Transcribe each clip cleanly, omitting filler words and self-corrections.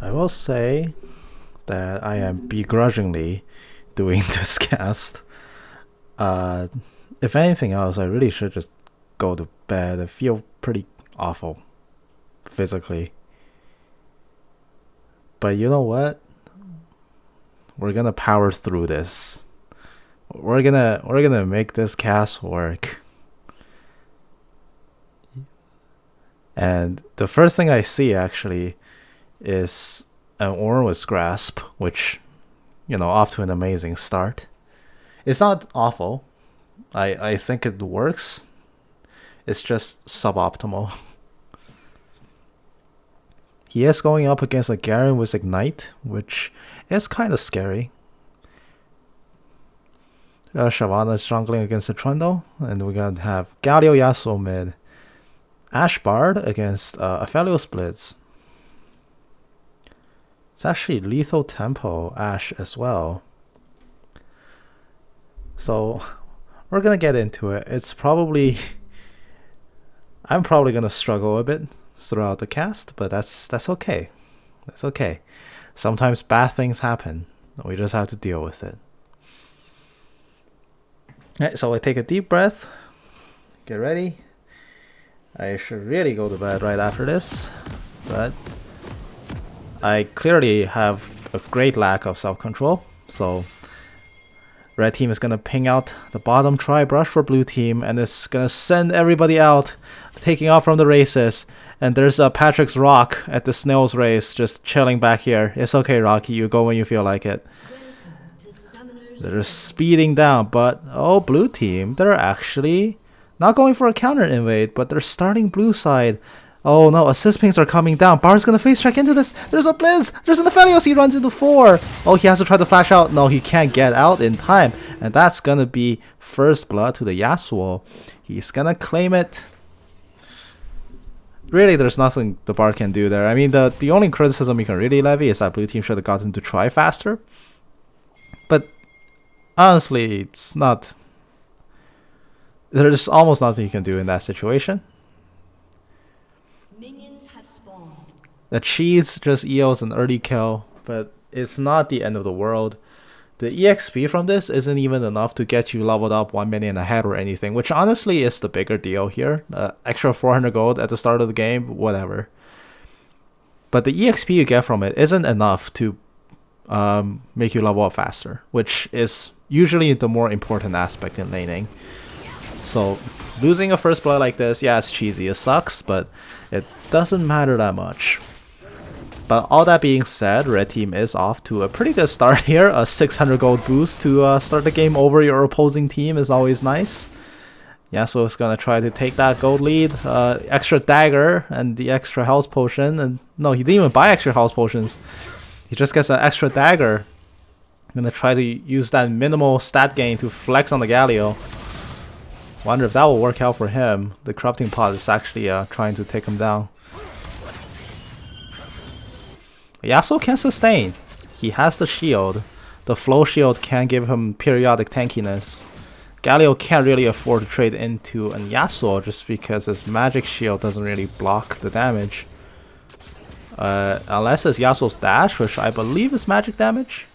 I will say that I am begrudgingly doing this cast. Uh, if anything else, I really should just go to bed. I feel pretty awful physically. But you know what? We're gonna power through this. We're gonna make this cast work. And the first thing I see actually is an Ornwith's Grasp, which, off to an amazing start. It's not awful. I think it works. It's just suboptimal. He is going up against a Garen with Ignite, which is kind of scary. Shyvana is jungling against the Trundle, and we're gonna have Galio Yasuo mid. Ashe Bard against Aphelios Blitz. It's actually Lethal Tempo Ashe as well. So we're gonna get into it. I'm probably gonna struggle a bit throughout the cast, but that's okay. That's okay. Sometimes bad things happen. We just have to deal with it. Alright, so I take a deep breath. Get ready. I should really go to bed right after this, but I clearly have a great lack of self-control, so red team is gonna ping out the bottom tri-brush for blue team, and it's gonna send everybody out, taking off from the races. And there's Patrick's Rock at the snail's race, just chilling back here. It's okay, Rocky, you go when you feel like it. They're just speeding down, but blue team, they're actually not going for a counter invade, but they're starting blue side. Oh no, assist pings are coming down. Bard's gonna face track into this. There's a Blizz. There's an Aphelios. He runs into 4. Oh, he has to try to flash out. No, he can't get out in time. And that's gonna be first blood to the Yasuo. He's gonna claim it. Really, there's nothing the Bard can do there. I mean, the only criticism you can really levy is that blue team should have gotten to try faster. But honestly, it's not. There's almost nothing you can do in that situation. Minions have spawned. The cheese just EOs an early kill, but it's not the end of the world. The EXP from this isn't even enough to get you leveled up 1 million ahead or anything, which honestly is the bigger deal here. Extra 400 gold at the start of the game, whatever. But the EXP you get from it isn't enough to make you level up faster, which is usually the more important aspect in laning. So losing a first blood like this, yeah, it's cheesy, it sucks, but it doesn't matter that much. But all that being said, red team is off to a pretty good start here. A 600 gold boost to start the game over your opposing team is always nice. Yasuo is gonna try to take that gold lead. Extra dagger and the extra health potion. And no, he didn't even buy extra health potions. He just gets an extra dagger. I'm gonna try to use that minimal stat gain to flex on the Galio. Wonder if that will work out for him. The corrupting pot is actually trying to take him down. Yasuo can sustain. He has the shield. The flow shield can give him periodic tankiness. Galio can't really afford to trade into an Yasuo just because his magic shield doesn't really block the damage. Unless it's Yasuo's dash, which I believe is magic damage.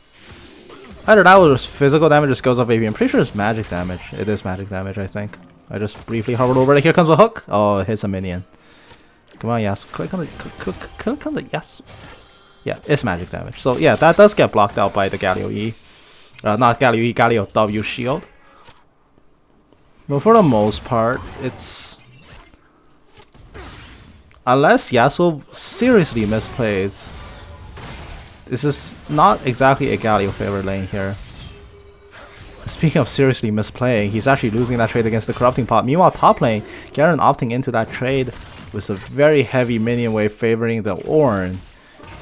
Either that or physical damage just goes up AP. I'm pretty sure it's magic damage. It is magic damage, I think. I just briefly hovered over it. Here comes a hook. Oh, it hits a minion. Come on, Yasuo. Click on the Yasuo. Yeah, it's magic damage. So yeah, that does get blocked out by the Galio E. Not Galio E, Galio W shield. But for the most part, it's... Unless Yasuo seriously misplays, this is not exactly a Galio favorite lane here. Speaking of seriously misplaying, he's actually losing that trade against the Corrupting Pot. Meanwhile, top lane, Garen opting into that trade with a very heavy minion wave favoring the Ornn.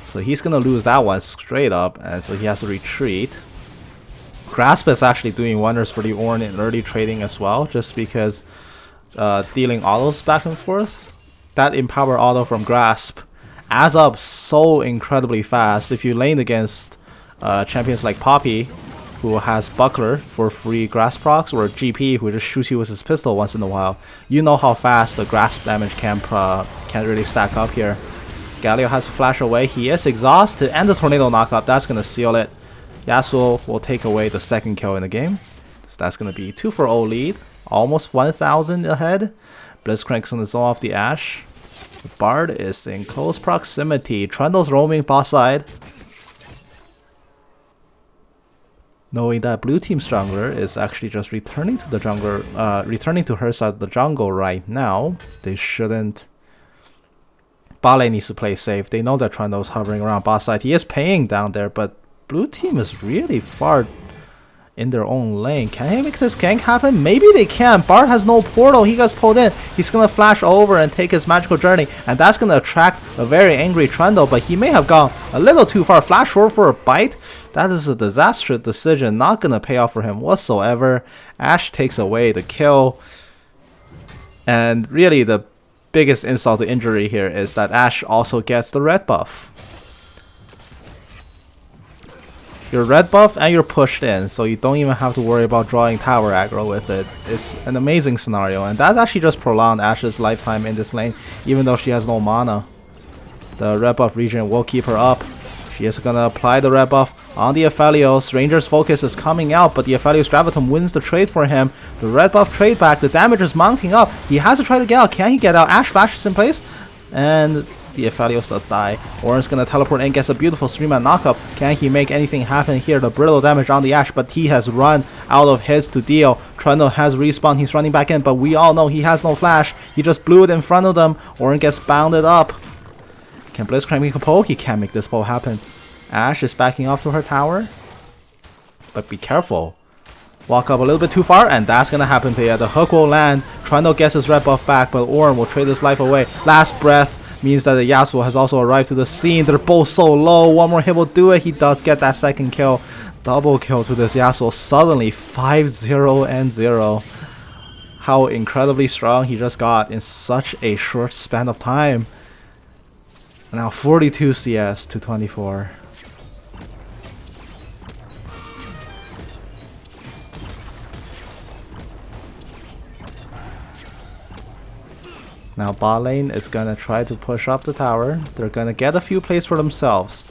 So he's gonna lose that one straight up, and so he has to retreat. Grasp is actually doing wonders for the Ornn in early trading as well, just because dealing autos back and forth. That empower auto from Grasp adds up so incredibly fast. If you lane against champions like Poppy, who has Buckler for free Grasp procs, or GP who just shoots you with his pistol once in a while, you know how fast the Grasp damage can really stack up here. Galio has to flash away. He is exhausted, and the tornado knockup. That's gonna seal it. Yasuo will take away the second kill in the game. So that's gonna be 2-0 lead. Almost 1,000 ahead. Blitzcrank's gonna zone off the Ashe. The Bard is in close proximity. Trundle's roaming boss side. Knowing that blue team's jungler is actually just returning to the jungler, returning to her side of the jungle right now. They shouldn't. Bot lane needs to play safe. They know that Trundle's hovering around bot side. He is paying down there, but blue team is really far in their own lane. Can he make this gank happen? Maybe they can. Bard has no portal. He gets pulled in. He's gonna flash over and take his magical journey, and that's gonna attract a very angry Trundle, but he may have gone a little too far. Flash forward for a bite. That is a disastrous decision. Not gonna pay off for him whatsoever. Ashe takes away the kill. And really the biggest insult to injury here is that Ashe also gets the red buff. You're red buff and you're pushed in, so you don't even have to worry about drawing tower aggro with it. It's an amazing scenario, and that actually just prolonged Ashe's lifetime in this lane, even though she has no mana. The red buff region will keep her up. She is gonna apply the red buff on the Aphelios. Ranger's focus is coming out, but the Aphelios Gravitum wins the trade for him. The red buff trade back, the damage is mounting up. He has to try to get out. Can he get out? Ashe flashes in place, and the Aphelios does die. Orin's gonna teleport and gets a beautiful stream-out knockup. Can he make anything happen here? The brittle damage on the Ashe, but he has run out of hits to deal. Trundle has respawned. He's running back in, but we all know he has no flash. He just blew it in front of them. Orin gets bounded up. Can Blitzcrank make a pull? He can't make this pull happen. Ashe is backing off to her tower, but be careful. Walk up a little bit too far, and that's gonna happen to you. The hook will land. Trundle gets his red buff back, but Orin will trade his life away. Last breath means that the Yasuo has also arrived to the scene. They're both so low. One more hit will do it. He does get that second kill. Double kill to this Yasuo. Suddenly 5-0 and 0. How incredibly strong he just got in such a short span of time. Now 42 CS to 24. Now bot lane is gonna try to push up the tower. They're gonna get a few plays for themselves.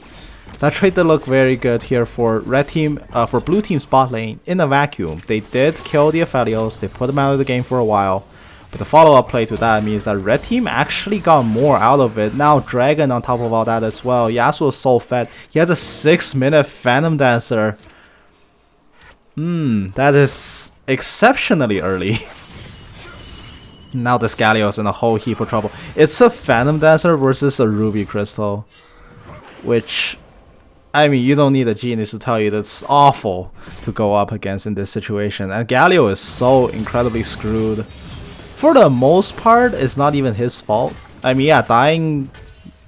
That trade did look very good here for red team, for blue team's bot lane in a vacuum. They did kill the Aphelios. They put them out of the game for a while. But the follow-up play to that means that red team actually got more out of it. Now Dragon on top of all that as well. Yasuo is so fed. He has a 6-minute Phantom Dancer. That is exceptionally early. Now this Galio is in a whole heap of trouble. It's a Phantom Dancer versus a Ruby Crystal. Which, I mean, you don't need a genius to tell you that's awful to go up against in this situation. And Galio is so incredibly screwed. For the most part, it's not even his fault. I mean, yeah, dying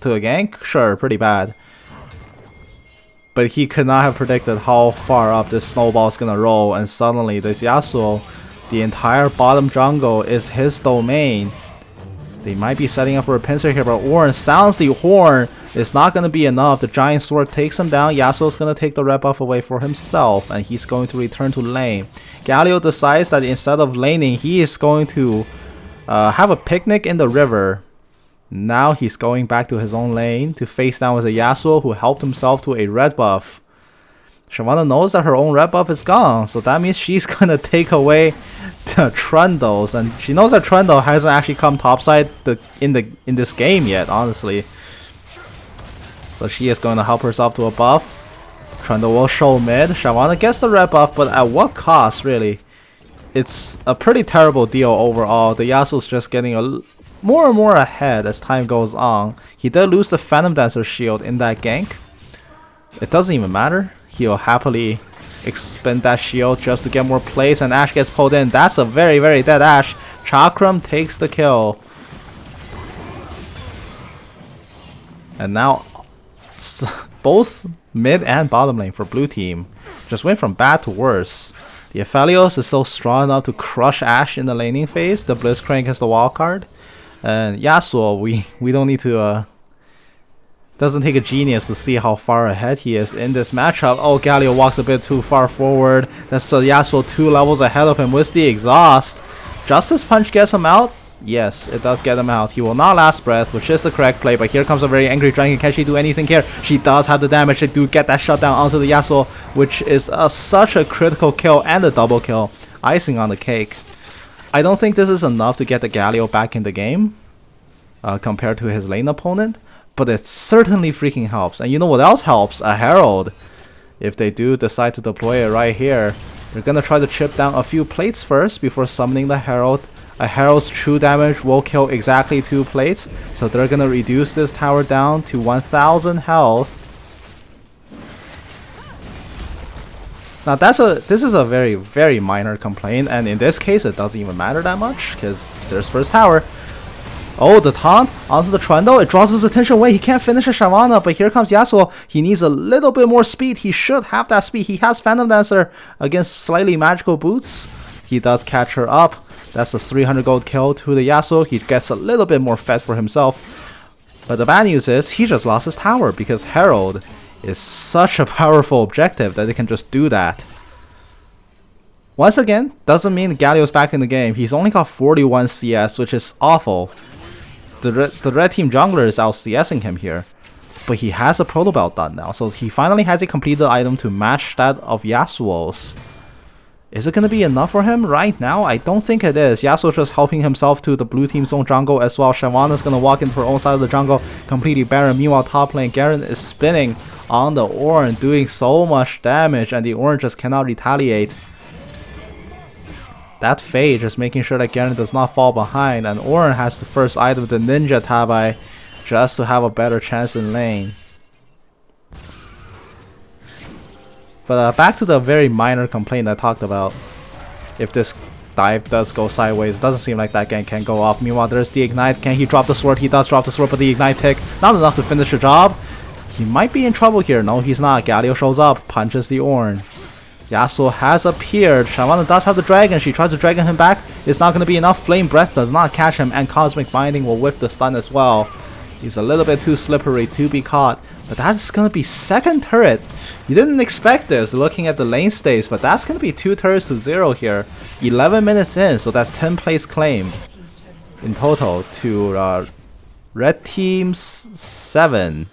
to a gank, sure, pretty bad. But he could not have predicted how far up this snowball is gonna roll, and suddenly this Yasuo, the entire bottom jungle is his domain. They might be setting up for a pincer here, but Orin sounds the horn. It's not going to be enough. The giant sword takes him down. Yasuo's going to take the red buff away for himself, and he's going to return to lane. Galio decides that instead of laning, he is going to have a picnic in the river. Now he's going back to his own lane to face down with a Yasuo who helped himself to a red buff. Shyvana knows that her own red buff is gone, so that means she's going to take away the Trundles, and she knows that Trundle hasn't actually come topside in this game yet, honestly. So she is going to help herself to a buff. Trundle will show mid. Shyvana gets the red buff, but at what cost, really? It's a pretty terrible deal overall. The Yasuo's just getting more and more ahead as time goes on. He did lose the Phantom Dancer shield in that gank. It doesn't even matter. He'll happily expend that shield just to get more plays, and Ashe gets pulled in. That's a very, very dead Ashe. Chakram takes the kill. And now both mid and bottom lane for blue team just went from bad to worse. The Aphelios is still strong enough to crush Ashe in the laning phase. The Blitzcrank is the wild card. And Yasuo, we don't need to doesn't take a genius to see how far ahead he is in this matchup. Oh, Galio walks a bit too far forward. That's Yasuo 2 levels ahead of him with the exhaust. Justice Punch gets him out. Yes, it does get him out. He will not last breath, which is the correct play, but here comes a very angry dragon. Can she do anything here? She does have the damage. They do get that shutdown onto the Yasuo, which is such a critical kill and a double kill. Icing on the cake. I don't think this is enough to get the Galio back in the game compared to his lane opponent, but it certainly freaking helps. And you know what else helps? A Herald. If they do decide to deploy it right here, they're gonna try to chip down a few plates first before summoning the Herald. A Herald's true damage will kill exactly 2 plates, so they're gonna reduce this tower down to 1000 health. Now this is a very, very minor complaint, and in this case it doesn't even matter that much, because there's first tower. Oh, the taunt onto the Trundle, it draws his attention away. He can't finish a Shyvana, but here comes Yasuo. He needs a little bit more speed. He should have that speed. He has Phantom Dancer against slightly magical boots. He does catch her up. That's a 300 gold kill to the Yasuo. He gets a little bit more fed for himself. But the bad news is he just lost his tower because Herald is such a powerful objective that they can just do that. Once again, doesn't mean Galio's back in the game. He's only got 41 CS, which is awful. The red team jungler is out CSing him here. But he has a proto belt done now, so he finally has a completed item to match that of Yasuo's. Is it going to be enough for him right now? I don't think it is. Yasuo just helping himself to the blue team's own jungle as well. Shyvana's going to walk into her own side of the jungle, completely barren. Meanwhile, top lane, Garen is spinning on the Ornn, doing so much damage, and the Ornn just cannot retaliate. That Faye just making sure that Garen does not fall behind, and Ornn has the first item, the Ninja Tabai, just to have a better chance in lane. But back to the very minor complaint I talked about. If this dive does go sideways, it doesn't seem like that gang can go off. Meanwhile, there's the Ignite. Can he drop the sword? He does drop the sword, but the Ignite tick, not enough to finish the job. He might be in trouble here. No, he's not. Galio shows up, punches the Ornn. Yasuo has appeared. Shyvana does have the dragon. She tries to dragon him back. It's not going to be enough. Flame Breath does not catch him, and Cosmic Binding will whiff the stun as well. He's a little bit too slippery to be caught. But that's going to be second turret. You didn't expect this looking at the lane stays, but that's going to be 2 turrets to 0 here. 11 minutes in, so that's 10 plays claimed in total to red team's 7.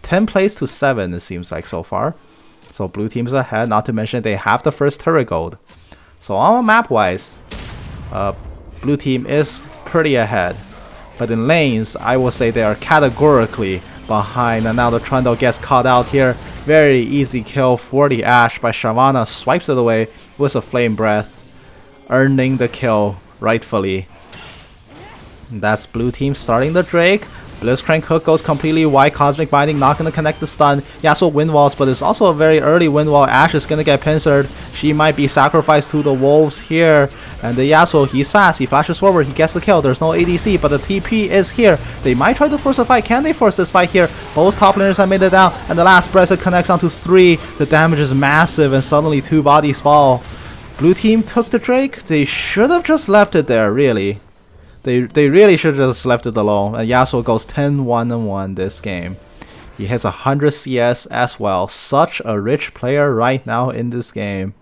10 plays to 7 it seems like so far. So blue team's ahead, not to mention they have the first turret gold. So on map wise, blue team is pretty ahead. But in lanes, I will say they are categorically behind, and now the Trundle gets caught out here. Very easy kill for the Ashe by Shyvana, swipes it away with a Flame Breath, earning the kill rightfully. And that's blue team starting the Drake. Blitzcrank Hook goes completely wide. Cosmic Binding not going to connect the stun. Yasuo wind walls, but it's also a very early wind wall. Ashe is going to get pincered. She might be sacrificed to the wolves here. And the Yasuo, he's fast. He flashes forward. He gets the kill. There's no ADC, but the TP is here. They might try to force a fight. Can they force this fight here? Both top laners have made it down. And the last breath connects onto 3. The damage is massive, and suddenly 2 bodies fall. Blue team took the Drake. They should have just left it there, really. They really should have just left it alone. And Yasuo goes 10-1-1 this game. He has 100 CS as well. Such a rich player right now in this game.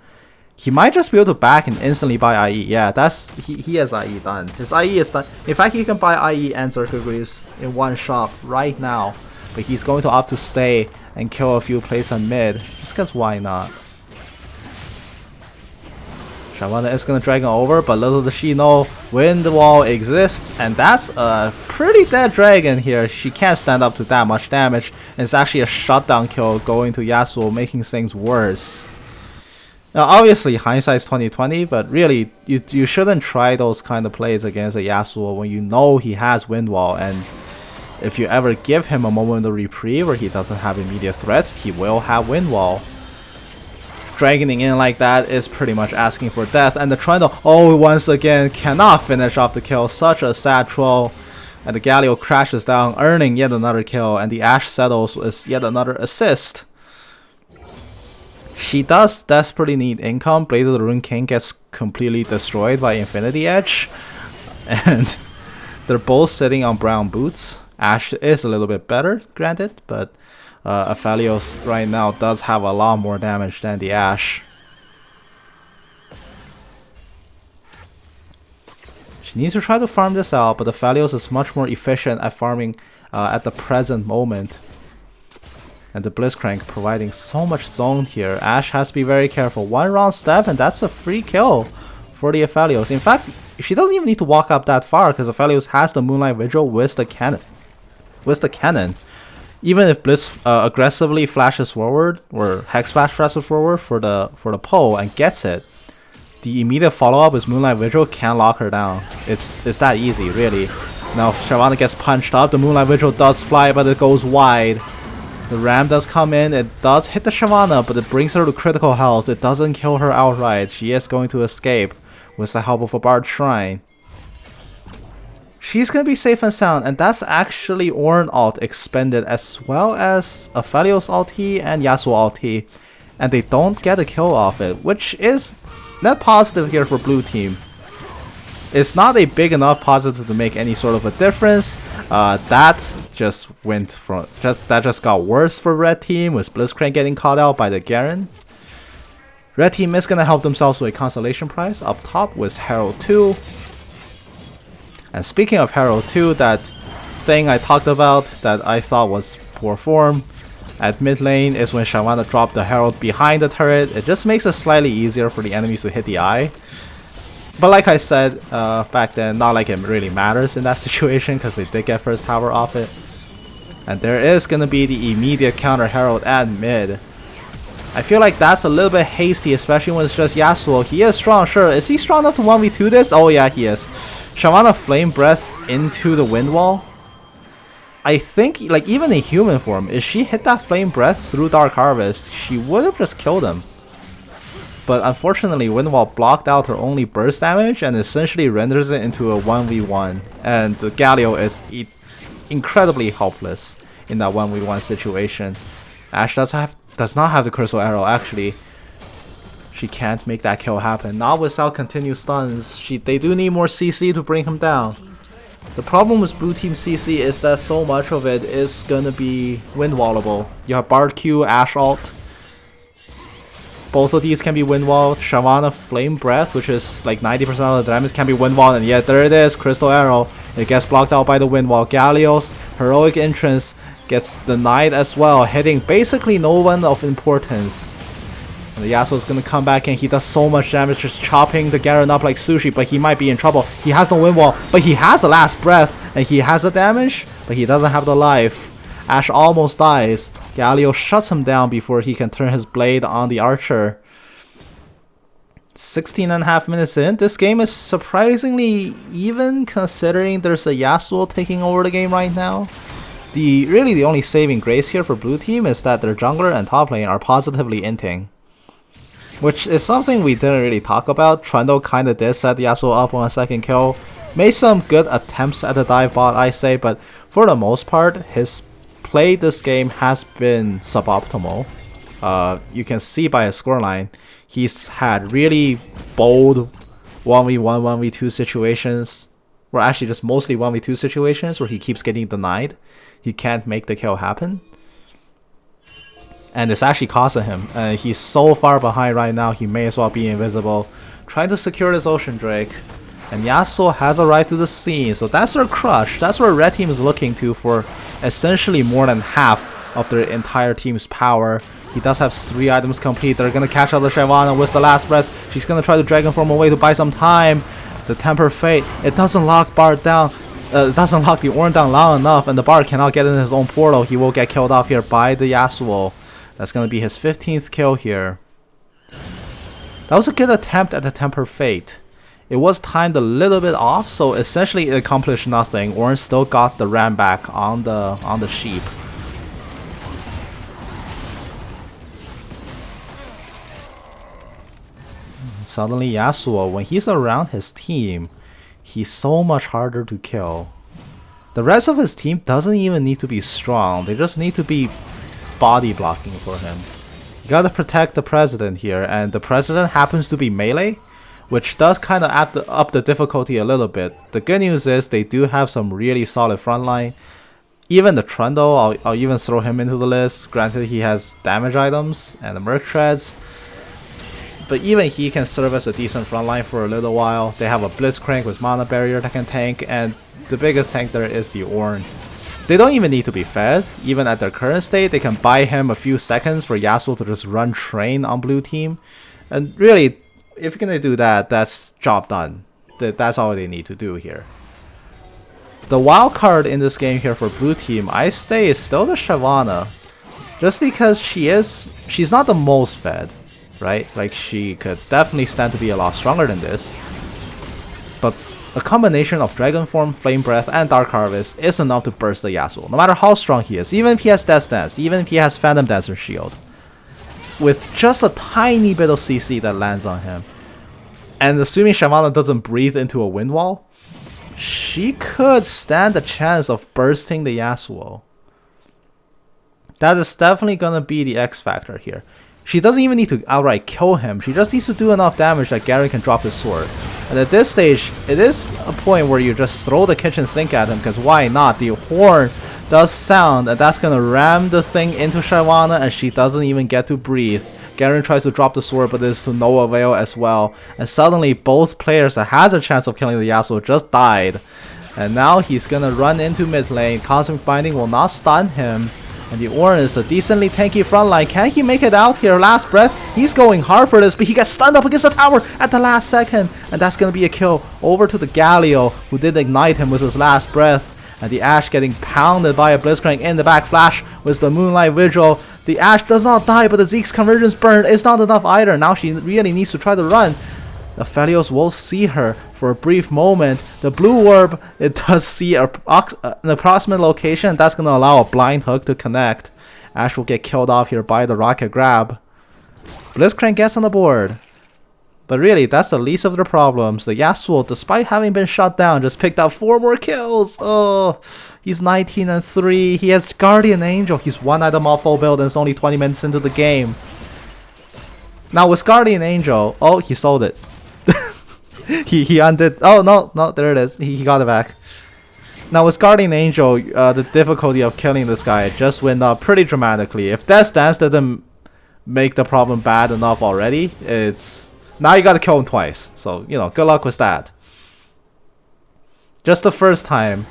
He might just be able to back and instantly buy IE. Yeah, he has IE done. His IE is done. In fact, he can buy IE and Zerker Greaves in one shot right now. But he's going to opt to stay and kill a few plays on mid. Just because why not? Shyvana is going to drag him over, but little does she know Wind Wall exists, and that's a pretty dead dragon here. She can't stand up to that much damage, and it's actually a shutdown kill going to Yasuo, making things worse. Now obviously hindsight's 2020, but really you shouldn't try those kind of plays against a Yasuo when you know he has Wind Wall, and if you ever give him a moment of reprieve where he doesn't have immediate threats, he will have Wind Wall. Dragoning in like that is pretty much asking for death, and the Trundle, oh, once again cannot finish off the kill. Such a sad troll, and the Galio crashes down, earning yet another kill, and the Ashe settles with yet another assist. She does desperately need income. Blade of the Ruined King gets completely destroyed by Infinity Edge, and they're both sitting on brown boots. Ashe is a little bit better, granted, but Aphelios right now does have a lot more damage than the Ashe. She needs to try to farm this out, but the Aphelios is much more efficient at farming at the present moment. And the Blitzcrank providing so much zone here. Ashe has to be very careful. One round step and that's a free kill for the Aphelios. In fact, she doesn't even need to walk up that far because Aphelios has the Moonlight Vigil with the cannon. Even if Blitz aggressively flashes forward or Hex Flash flashes forward for the pole and gets it, the immediate follow-up is Moonlight Vigil can lock her down. It's that easy, really. Now if Shyvana gets punched up, the Moonlight Vigil does fly, but it goes wide. The ram does come in, it does hit the Shyvana, but it brings her to critical health. It doesn't kill her outright. She is going to escape with the help of a Bard Shrine. She's going to be safe and sound, and that's actually Ornn ult expended as well as Aphelios ulti and Yasuo ulti, and they don't get a kill off it, which is net positive here for blue team. It's not a big enough positive to make any sort of a difference. That just got worse for red team with Blitzcrank getting caught out by the Garen. Red team is gonna help themselves with a consolation prize up top with Herald 2. And speaking of Herald 2, that thing I talked about that I thought was poor form at mid lane is when Shyvana dropped the Herald behind the turret. It just makes it slightly easier for the enemies to hit the eye. But like I said back then, not like it really matters in that situation because they did get first tower off it. And there is going to be the immediate counter Herald at mid. I feel like that's a little bit hasty, especially when it's just Yasuo. He is strong, sure. Is he strong enough to 1v2 this? Oh yeah, he is. Shyvana Flame Breath into the wind wall. I think, like, even in human form, if she hit that Flame Breath through Dark Harvest, she would have just killed him. But unfortunately, Windwall blocked out her only burst damage and essentially renders it into a 1v1. And the Galio is incredibly helpless in that 1v1 situation. Ashe does not have the Crystal Arrow, actually. She can't make that kill happen. Not without continued stuns. They do need more CC to bring him down. The problem with blue team CC is that so much of it is gonna be windwallable. You have Bard Q, Ashe ult. Both of these can be windwalled. Shyvana Flame Breath, which is like 90% of the damage, can be windwalled, and yet there it is, Crystal Arrow. It gets blocked out by the windwall. Galio's heroic entrance gets denied as well, hitting basically no one of importance. And the Yasuo's gonna come back and he does so much damage, just chopping the Garen up like sushi, but he might be in trouble. He has no windwall, but he has the last breath, and he has the damage, but he doesn't have the life. Ashe almost dies. Galio shuts him down before he can turn his blade on the archer. 16.5 minutes in. This game is surprisingly even considering there's a Yasuo taking over the game right now. Really the only saving grace here for blue team is that their jungler and top lane are positively inting, which is something we didn't really talk about. Trundle kinda did set Yasuo up on a second kill. Made some good attempts at the dive bot, I say, but for the most part, his play this game has been suboptimal. You can see by his scoreline, he's had really bold 1v1, 1v2 situations, or actually just mostly 1v2 situations where he keeps getting denied. He can't make the kill happen. And it's actually costing him. He's so far behind right now, he may as well be invisible. Trying to secure this Ocean Drake. And Yasuo has arrived to the scene, so that's their crush. That's where red team is looking to for essentially more than half of their entire team's power. He does have 3 items complete. They're gonna catch out the Shyvana with the last breath. She's gonna try to Dragon Form away to buy some time. The Temper Fate, it doesn't lock Bard down. It doesn't lock the Ornn down long enough, and the Bard cannot get in his own portal. He will get killed off here by the Yasuo. That's gonna be his 15th kill here. That was a good attempt at the Temper Fate. It was timed a little bit off, so essentially it accomplished nothing. Ornn still got the ram back on the sheep. Suddenly Yasuo, when he's around his team, he's so much harder to kill. The rest of his team doesn't even need to be strong, they just need to be body blocking for him. You gotta protect the president here, and the president happens to be melee, which does kind of up the difficulty a little bit. The good news is they do have some really solid frontline. Even the Trundle, I'll even throw him into the list. Granted, he has damage items and the Merc Treads. but even he can serve as a decent frontline for a little while. They have a Blitzcrank with Mana Barrier that can tank, and the biggest tank there is the Ornn. They don't even need to be fed. Even at their current state, they can buy him a few seconds for Yasuo to just run train on blue team. And really, if you're gonna do that, that's job done. That's all they need to do here. The wild card in this game here for blue team, I say, is still the Shyvana. Just because she's not the most fed, right? Like, she could definitely stand to be a lot stronger than this. But a combination of Dragon Form, Flame Breath, and Dark Harvest is enough to burst the Yasuo, no matter how strong he is, even if he has Death Dance, even if he has Phantom Dancer Shield. With just a tiny bit of CC that lands on him, and assuming Shyvana doesn't breathe into a wind wall, she could stand a chance of bursting the Yasuo. That is definitely gonna be the X factor here. She doesn't even need to outright kill him, she just needs to do enough damage that Garen can drop his sword. And at this stage, it is a point where you just throw the kitchen sink at him, because why not? The horn does sound, and that's gonna ram the thing into Shyvana, and she doesn't even get to breathe. Garen tries to drop the sword, but it's to no avail as well. And suddenly, both players that has a chance of killing the Yasuo just died. And now he's gonna run into mid lane. Cosmic Binding will not stun him. And the Ornn is a decently tanky frontline. Can he make it out here? Last breath. He's going hard for this, but he gets stunned up against the tower at the last second. And that's going to be a kill over to the Galio, who did ignite him with his last breath. And the Ashe getting pounded by a Blitzcrank in the back. Flash with the Moonlight Vigil. The Ashe does not die, but the Zeke's Convergence Burn is not enough either. Now she really needs to try to run. Aphelios will see her for a brief moment. The blue orb, it does see an approximate location. That's going to allow a blind hook to connect. Ashe will get killed off here by the rocket grab. Blitzcrank gets on the board. But really, that's the least of their problems. The Yasuo, despite having been shot down, just picked up 4 more kills. Oh, he's 19 and 3. He has Guardian Angel. He's 1 item off full build and it's only 20 minutes into the game. Now with Guardian Angel, oh, he sold it. he undid. Oh no, there it is. He got it back. Now with Guardian Angel, the difficulty of killing this guy just went up pretty dramatically. If Death Dance didn't make the problem bad enough already, it's now you gotta kill him twice. So you know, good luck with that. Just the first time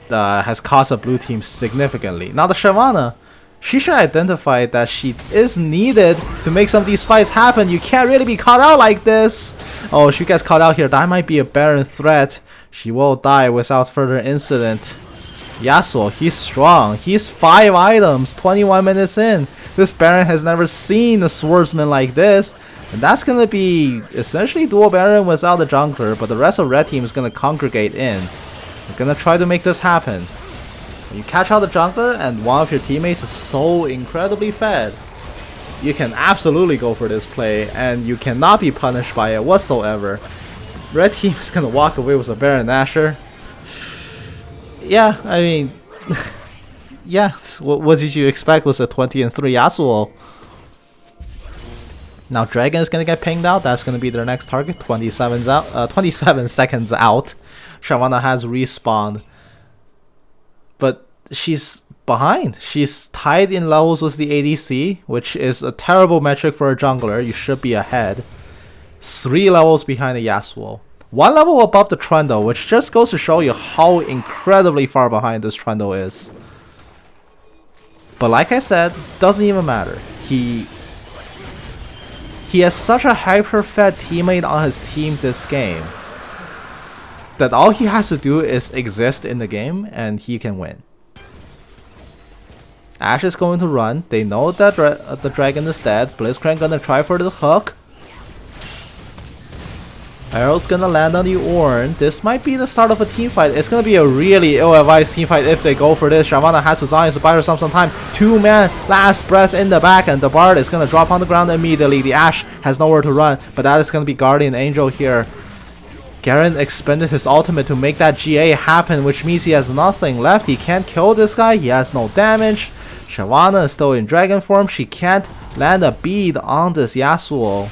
has cost the blue team significantly. Now the Shyvana, she should identify that she is needed to make some of these fights happen. You can't really be caught out like this. Oh, she gets caught out here. That might be a Baron threat. She will die without further incident. Yasuo, he's strong. He's 5 items, 21 minutes in. This Baron has never seen a swordsman like this. And that's going to be essentially dual Baron without the jungler. But the rest of red team is going to congregate in. They're going to try to make this happen. You catch out the jungler and one of your teammates is so incredibly fed, you can absolutely go for this play and you cannot be punished by it whatsoever. Red team is gonna walk away with a Baron Nashor. Yeah, I mean, yeah, what did you expect was a 20 and 3 Yasuo? Now Dragon is gonna get pinged out. That's gonna be their next target. 27 seconds out. Shyvana has respawned. But she's behind. She's tied in levels with the ADC, which is a terrible metric for a jungler. You should be ahead. 3 levels behind the Yasuo. 1 level above the Trundle, which just goes to show you how incredibly far behind this Trundle is. But like I said, doesn't even matter. He has such a hyper-fed teammate on his team this game that all he has to do is exist in the game and he can win. Ashe is going to run. They know that the dragon is dead. Blitzcrank gonna try for the hook. Arrow's gonna land on the Ornn. This might be the start of a team fight. It's gonna be a really ill-advised team fight if they go for this. Shyvana has to Zion to buy herself some time. 2-man last breath in the back, and the Bard is gonna drop on the ground immediately. The Ashe has nowhere to run, but that is gonna be Guardian Angel here. Garen expended his ultimate to make that GA happen, which means he has nothing left. He can't kill this guy. He has no damage. Shyvana is still in dragon form. She can't land a bead on this Yasuo.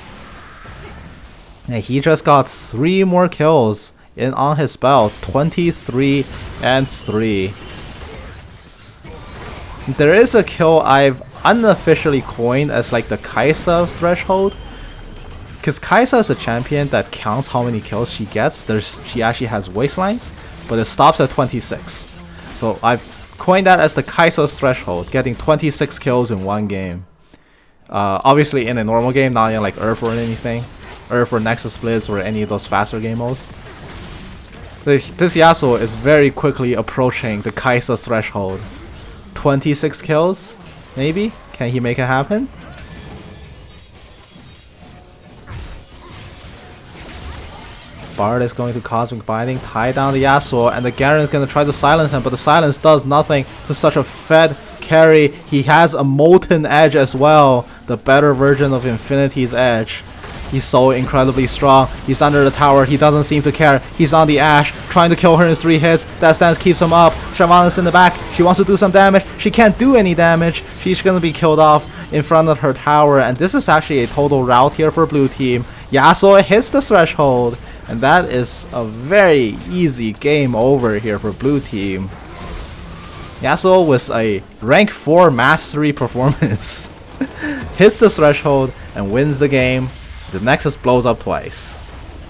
And he just got 3 more kills on his belt. 23 and 3. There is a kill I've unofficially coined as like the Kaisa threshold. because Kai'Sa is a champion that counts how many kills she gets. She actually has waistlines, but it stops at 26. So I've coined that as the Kai'Sa's threshold, getting 26 kills in one game. Obviously in a normal game, not in like Earth or anything, Earth or Nexus Blitz or any of those faster game modes. This Yasuo is very quickly approaching the Kai'Sa threshold. 26 kills, maybe? Can he make it happen? Bard is going to Cosmic Binding, tie down the Yasuo, and the Garen is going to try to silence him, but the silence does nothing to such a fed carry. He has a Molten Edge as well, the better version of Infinity's Edge. He's so incredibly strong. He's under the tower. He doesn't seem to care. He's on the Ashe, trying to kill her in 3 hits. That stance keeps him up. Shyvana's in the back. She wants to do some damage. She can't do any damage. She's going to be killed off in front of her tower. And this is actually a total rout here for blue team. Yasuo hits the threshold. And that is a very easy game over here for blue team. Yasuo with a rank 4 mastery performance hits the threshold and wins the game. The Nexus blows up twice.